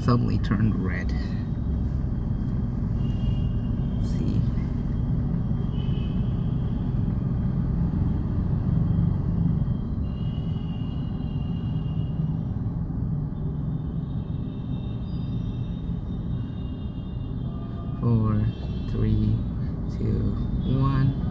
suddenly turned red. Let's see. Four, three, two, one.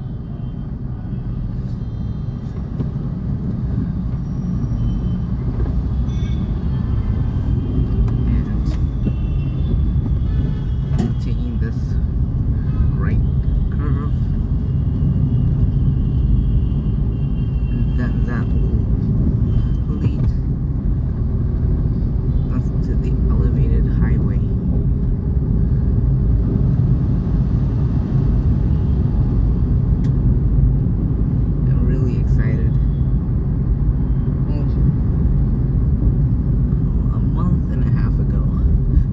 Taking this right curve, and then that will lead us to the elevated highway. I'm really excited. A month and a half ago,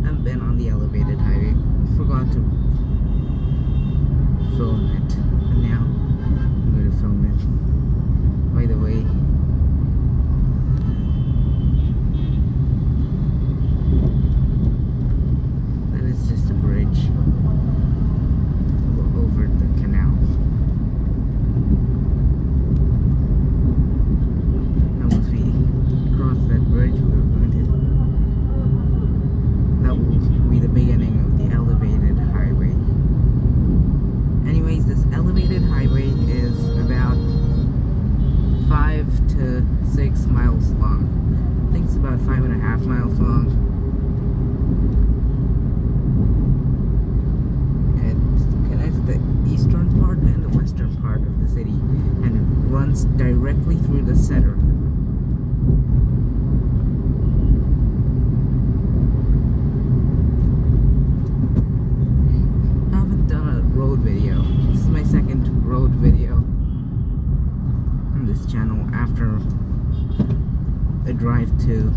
I've been on the elevated highway. Forgot to film it, and now I'm going to film it. By the way, that is just a bridge over the canal. And once we cross that bridge, we're going to, that will be the beginning of the elevated highway. Anyways, this elevated highway is about 5 to 6 miles long. I think it's about 5.5 miles long. It connects the eastern part and the western part of the city, and it runs directly through the center. Video. This is my second road video on this channel after a drive to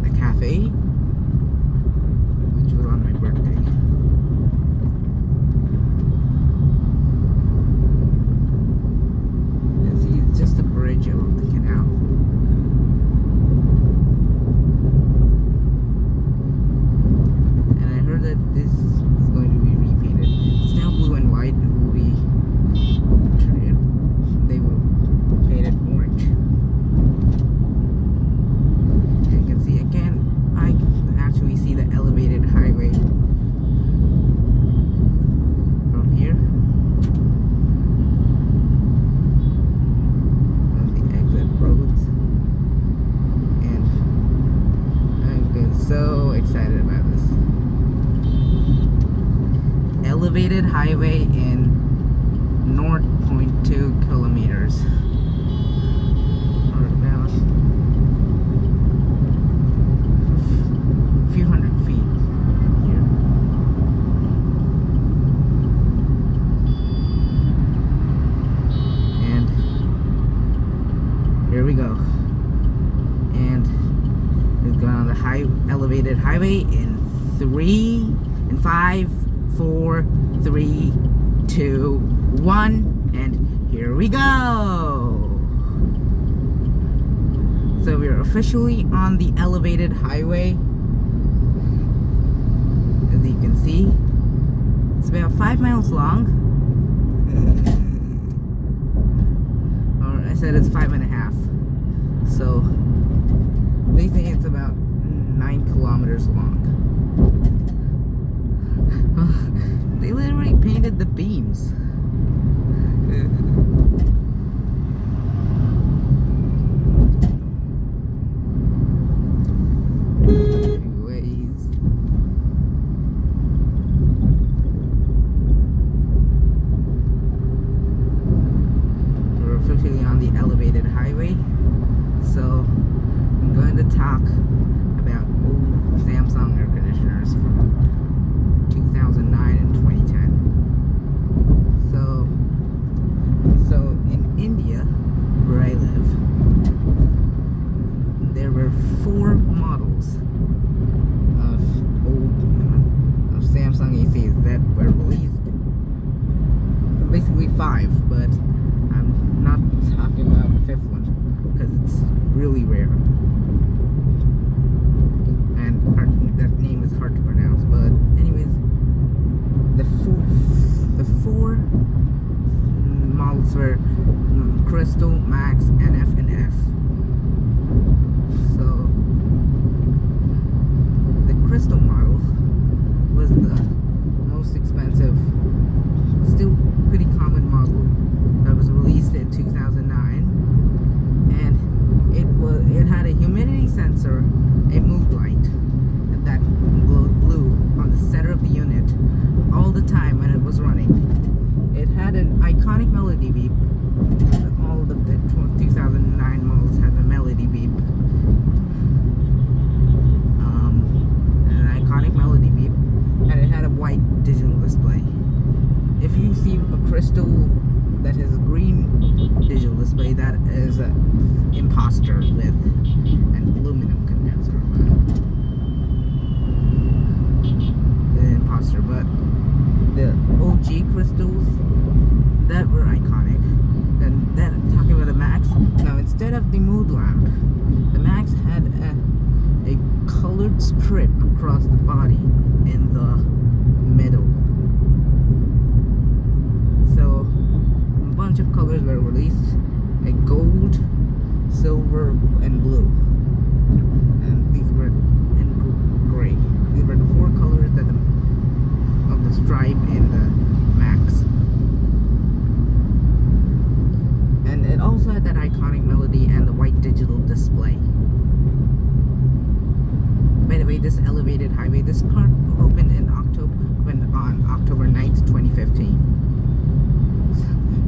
a cafe, which was on my birthday. And see, it's just a bridge over the canal. And I heard that this is going to be repainted. It's now blue and white. They will paint it orange. You can see again, I can actually see the elevated highway from here. On the exit roads. And I'm so excited about this. Elevated highway in 0.2 kilometers, or about a few hundred feet here. And here we go. And we've gone on the elevated highway in 5, 4, 3, 2, 1, and here we go. So we're officially on the elevated highway. As you can see, it's about 5 miles long. Or I said it's 5.5. So they say it's about 9 kilometers long. They literally painted the beams. Anyways, we're officially on the elevated highway. So I'm going to talk about old Samsung air conditioners from 2009 and 2010. So in India, where I live, there were 4 models of old Samsung ACs that were released. Basically 5, but I'm not talking about the 5th one because it's really rare. And that name is hard the time when it was running. It had an iconic melody beep. All of the 2009 models had a melody beep. An iconic melody beep, and it had a white digital display. If you see a crystal that has a green digital display, that is an imposter with an aluminum condenser. An imposter, but the OG crystals that were iconic. And then talking about the Max, now instead of the mood lamp, the Max had a colored strip across the body in the middle. So a bunch of colors were released: a gold, silver, and blue. And these were in gray. These were the four colors that of the stripe in the Max. And it also had that iconic melody and the white digital display. By the way, this elevated highway, this part opened on October 9th, 2015.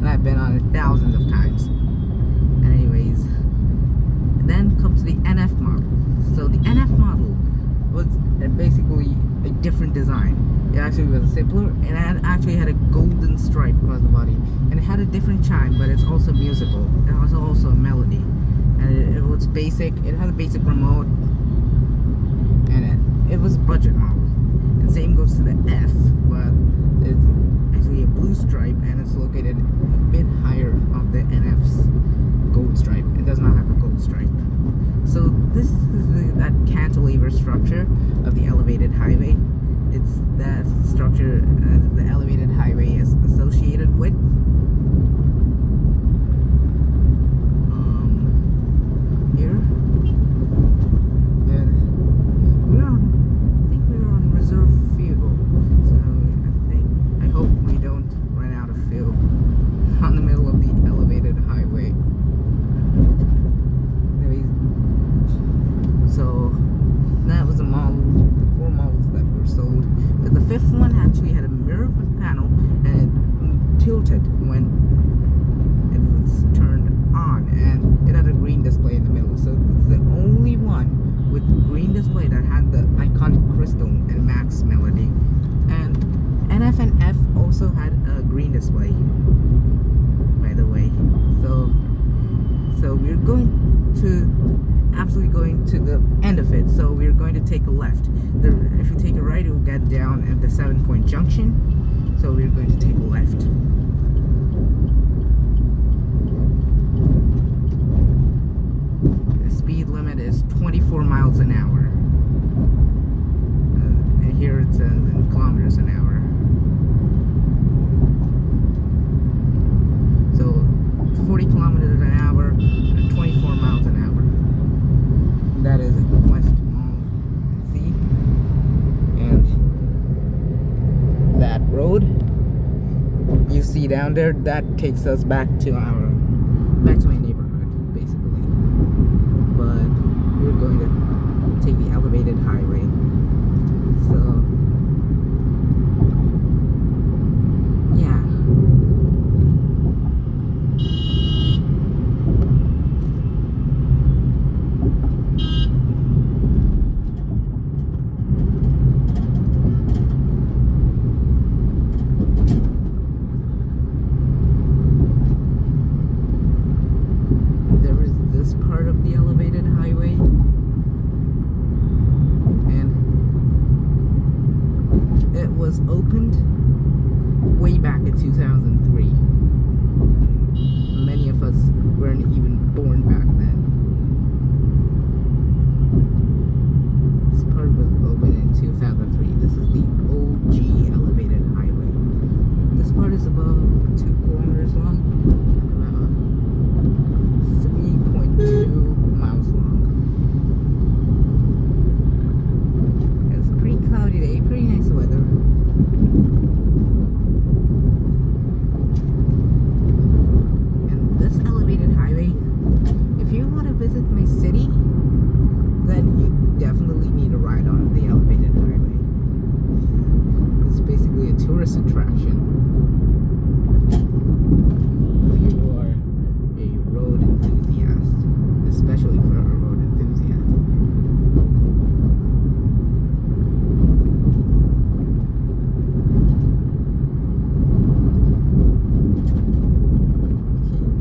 And I've been on it thousands of times. Anyways, then comes the NF model. So the NF model was basically a different design. It actually was simpler. It actually had a golden stripe across the body, and it had a different chime, but it's also musical. It was also a melody, and it was basic. It had a basic remote, and it was a budget model. And same goes to the F, but it's actually a blue stripe, and it's located a bit higher of the NF's gold stripe. It does not have a gold stripe. So this is that cantilever structure of the elevated highway. It's that structure the elevated highway is associated with. Here. And I think we're on reserve fuel. So I hope we don't run out of fuel on the middle of the elevated highway. Anyways, so that was a model, 4 models that were sold. But the 5th one actually had a mirror panel, and it tilted when it was turned on, and it had a green display in the middle. So it's the only one with green display that had the iconic crystal and Max melody. And NF and F also had a green display, by the way. So we're absolutely going to the end of it. So we're going to take a left. If you take a right, you'll get down at the 7-point junction. So we're going to take a left. The speed limit is 24 miles an hour. And here it says in kilometers an hour. So 40 kilometers an hour and 24 miles an hour. That is West Mall C. And that road you see down there, that takes us back to my neighborhood, basically. But we're going to take the elevated highway. So yeah. Was opened way back in 2003. Many of us weren't even born back then. This part was opened in 2003. This is the OG elevated highway. This part is about 2 kilometers long and about 3.2 miles long. It's a pretty cloudy day, pretty nice weather. And this elevated highway, if you want to visit my city, then you definitely need a ride on the elevated highway. It's basically a tourist attraction. especially for road enthusiasts.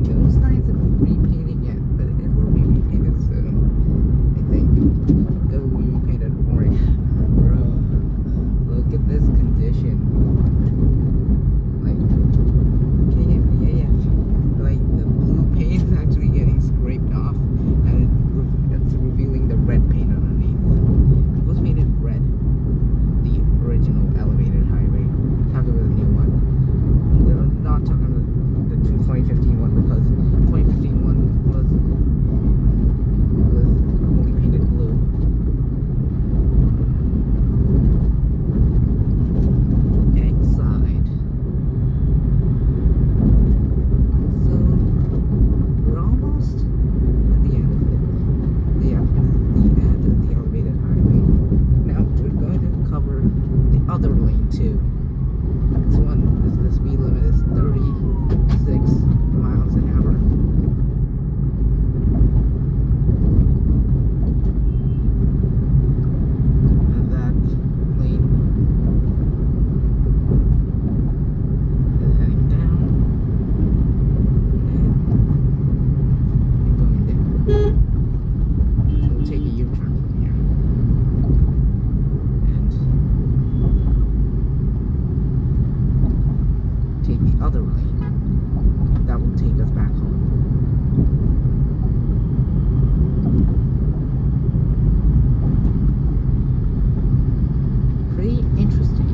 Okay, no signs of repainting yet, but it will be repainted soon. I think it will be repainted orange. Bro, look at this condition. Like, like the blue paint is actually getting scraped off, and it's revealing the red paint underneath. It was painted red, the original elevated highway. Talking about the new one. They're not talking about the 2015 one, because 2015 one was only painted blue. Exide. So we're almost at the end of it. Yeah, the end of the elevated highway. Now we're going to cover the other lane too. This one is the speed limit is 36 miles an hour. And that lane is heading down and going down. We'll take a U-turn from here and take the other lane. That will take us back home. Pretty interesting.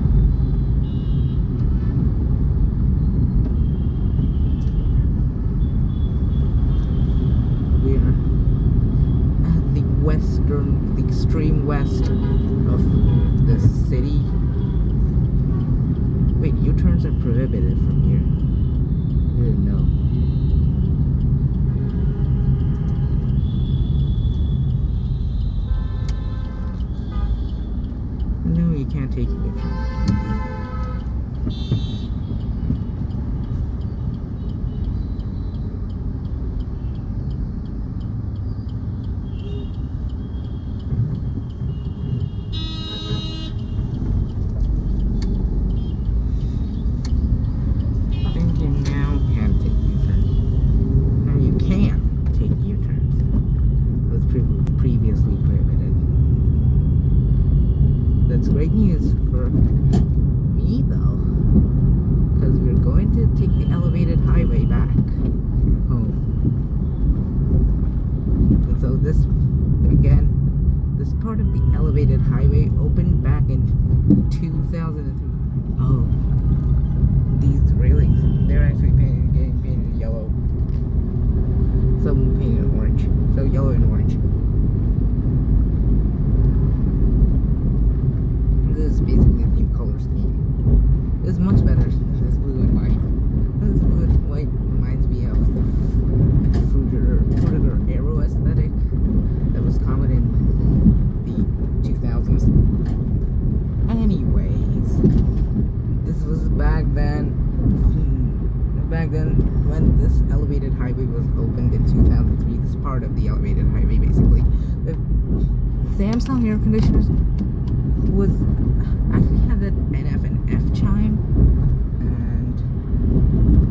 We are at the extreme west of the city. Wait, U-turns are prohibited from here. I didn't know. No, you can't take U-turns. And you now can take U-turns. Now you can take U-turns. It was previously prohibited. That's great news for me though, because we're going to take the elevated highway back home. And so this, again, this part of the elevated highway opened back in 2003. Oh, these railings, they're actually getting painted yellow. Some painted orange. So yellow and orange. This is basically the new color scheme. It's much better than this blue and white. This blue and white reminds me of the Fruiter Arrow aesthetic that was common in the 2000s. Anyways, this was back then when this elevated highway was opened in 2003. This part of the elevated highway, basically. The Samsung air conditioners was actually had an NF and F chime, and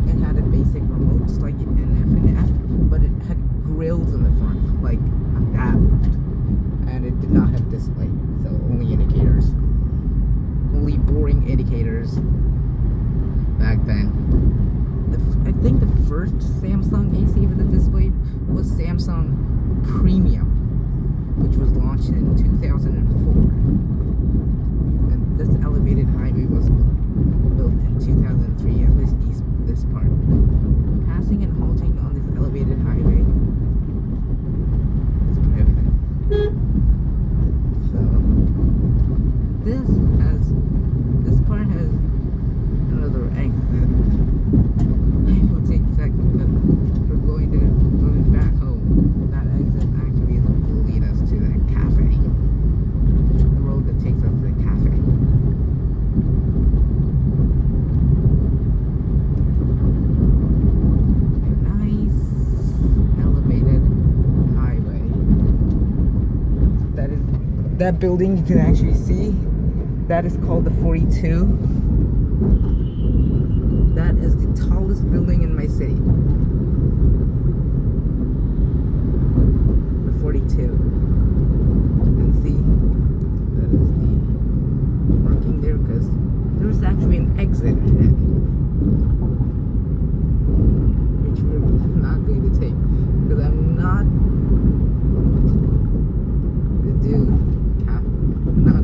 it had a basic remote just like an NF and F, but it had grills in the front, like that, and it did not have display, so only indicators, only boring indicators back then. I think the first Samsung AC with a display was Samsung Premium, which was launched in 2004. And this elevated highway was built in 2003, at least this part. Passing and halting on this elevated highway is prohibited. So this part has another exit. It will take seconds, but we're going back home. That exit actually will lead us to the cafe. The road that takes us to the cafe. that building you can actually see, that is called the 42. That is the tallest building in my city. The 42. And see, that is the marking there because there's actually an exit ahead, which we're not going to take because I'm not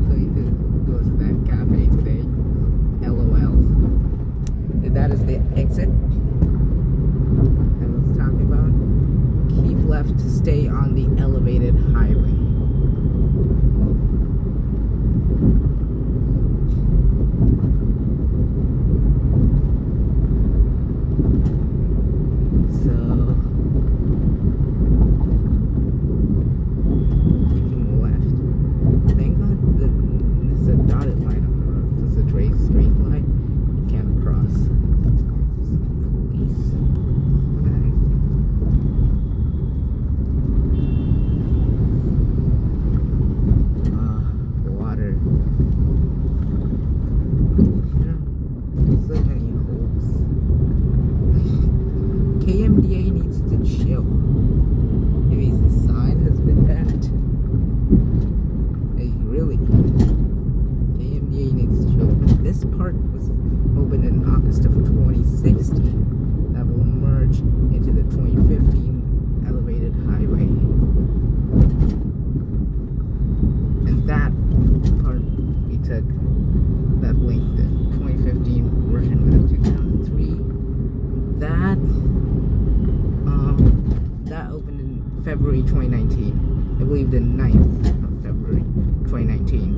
going to go to that cafe today. LOL. That is the exit I was talking about. Keep left to stay on the elevated highway. KMDA needs to chill. Maybe the sign has been bent. Hey, really? KMDA needs to chill. But this part was opened in August of 2016. That will merge into the 2015 elevated highway. And that part we took, that link, the 2015 version with the 2003. That opened in February 2019. I believe the 9th of February 2019.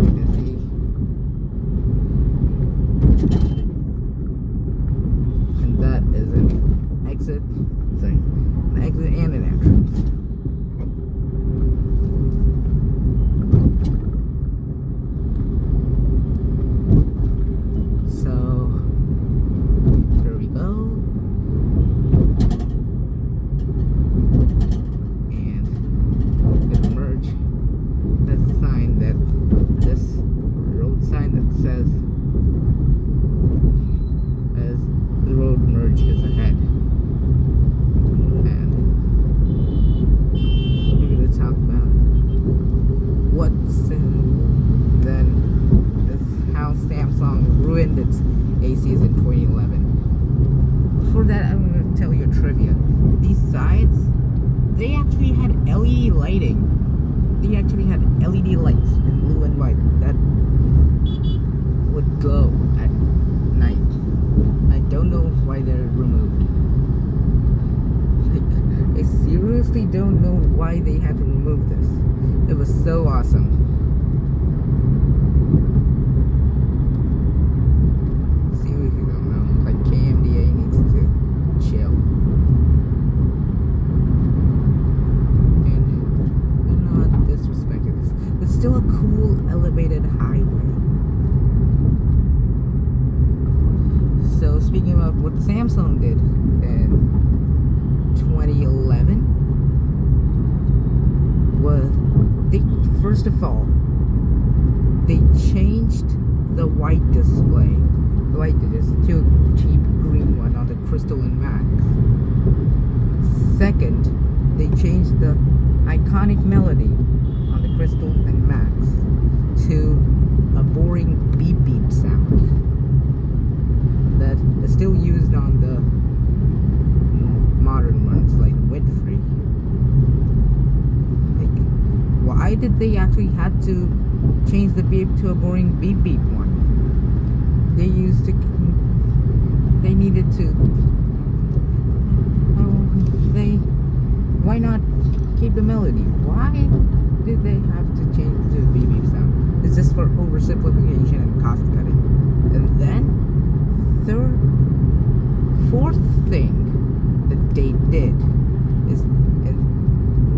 You can see. And that is an exit. Sorry, an exit and an entrance. Its ACs in 2011. Before that, I'm going to tell you a trivia. These sides, they actually had LED lighting. They actually had LED lights in blue and white that would glow at night. I don't know why they're removed. Like, I seriously don't know why they had to remove this. It was so awesome. Still a cool elevated highway. So speaking about what Samsung did in 2011 was they first of all they changed the white display. The white display, to a cheap green one on the Crystal and Max. Second, they changed the iconic melody on the Crystal and Max to a boring beep beep sound that is still used on the modern ones like Winfrey. Like, why did they actually have to change the beep to a boring beep beep one? They needed to. Why not keep the melody? Why did they have to change to the beep beep sound? Is this for oversimplification and cost cutting? And then, fourth thing that they did is, and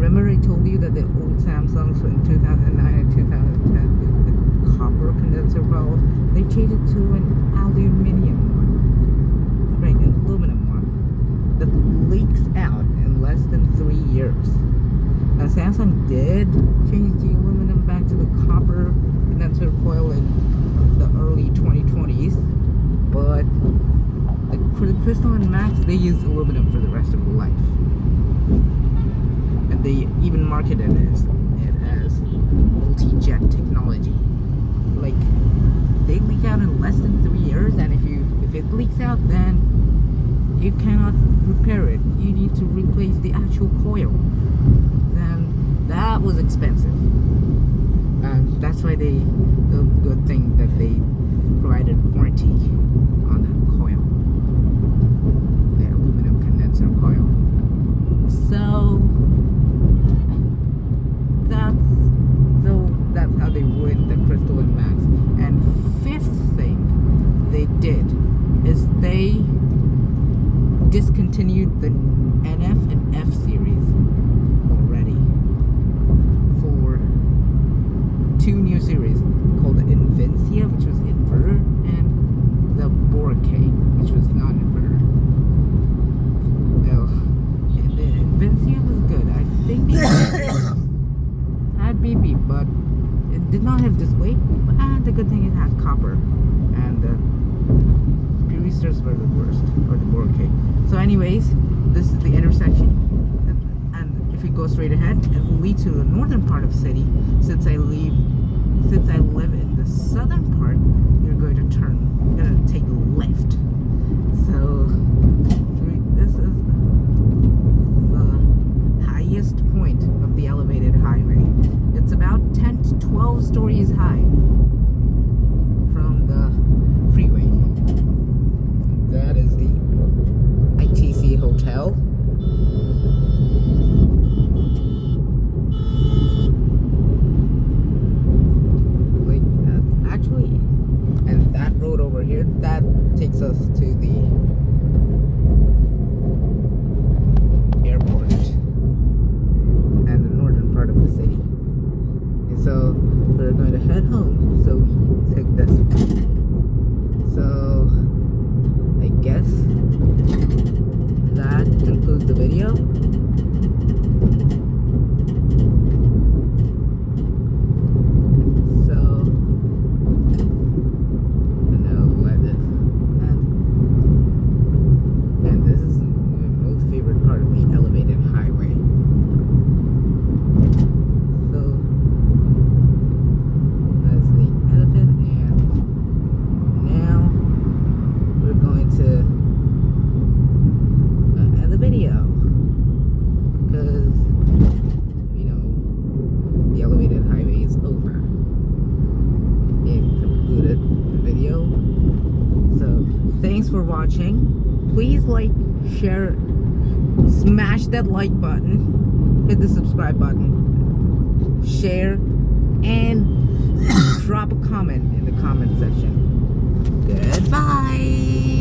remember I told you that the old Samsungs in 2009 and 2010, the copper condenser valve, they changed it to an aluminum one, right, an aluminum one that leaks out. years. Now Samsung did change the aluminum back to the copper condenser coil in the early 2020s, but for the Crystal and Max, they use aluminum for the rest of the life. And they even marketed it as multi-jet technology. Like, they leak out in less than 3 years, and if it leaks out, then you cannot repair it. You need to replace the actual coil. Then that was expensive. And that's why the good thing that they provided warranty on the coil. The aluminum condenser coil. So that's how they ruined the Crystal and Max. And fifth thing they did is they discontinued the NF and F series already for two new series called the Invincia, which was inverter, and the Boracay, which was non-inverter. The Invincia was good. I think it had BB, but it did not have display. And the good thing, it had copper, and the Puristers were the worst, or the Boracay. So anyways, this is the intersection, and if we go straight ahead, it will lead to the northern part of the city. Since I live in the southern part, you're going to take a left. So this is the highest point of the elevated highway. It's about 10 to 12 stories high from the freeway. That is the ITC Hotel. And that road over here, that takes us to the airport and the northern part of the city. And so we're going to head home, so we take this. So I guess that concludes the video. Thanks for watching. Please like, share, smash that like button, hit the subscribe button, share, and drop a comment in the comment section. Goodbye.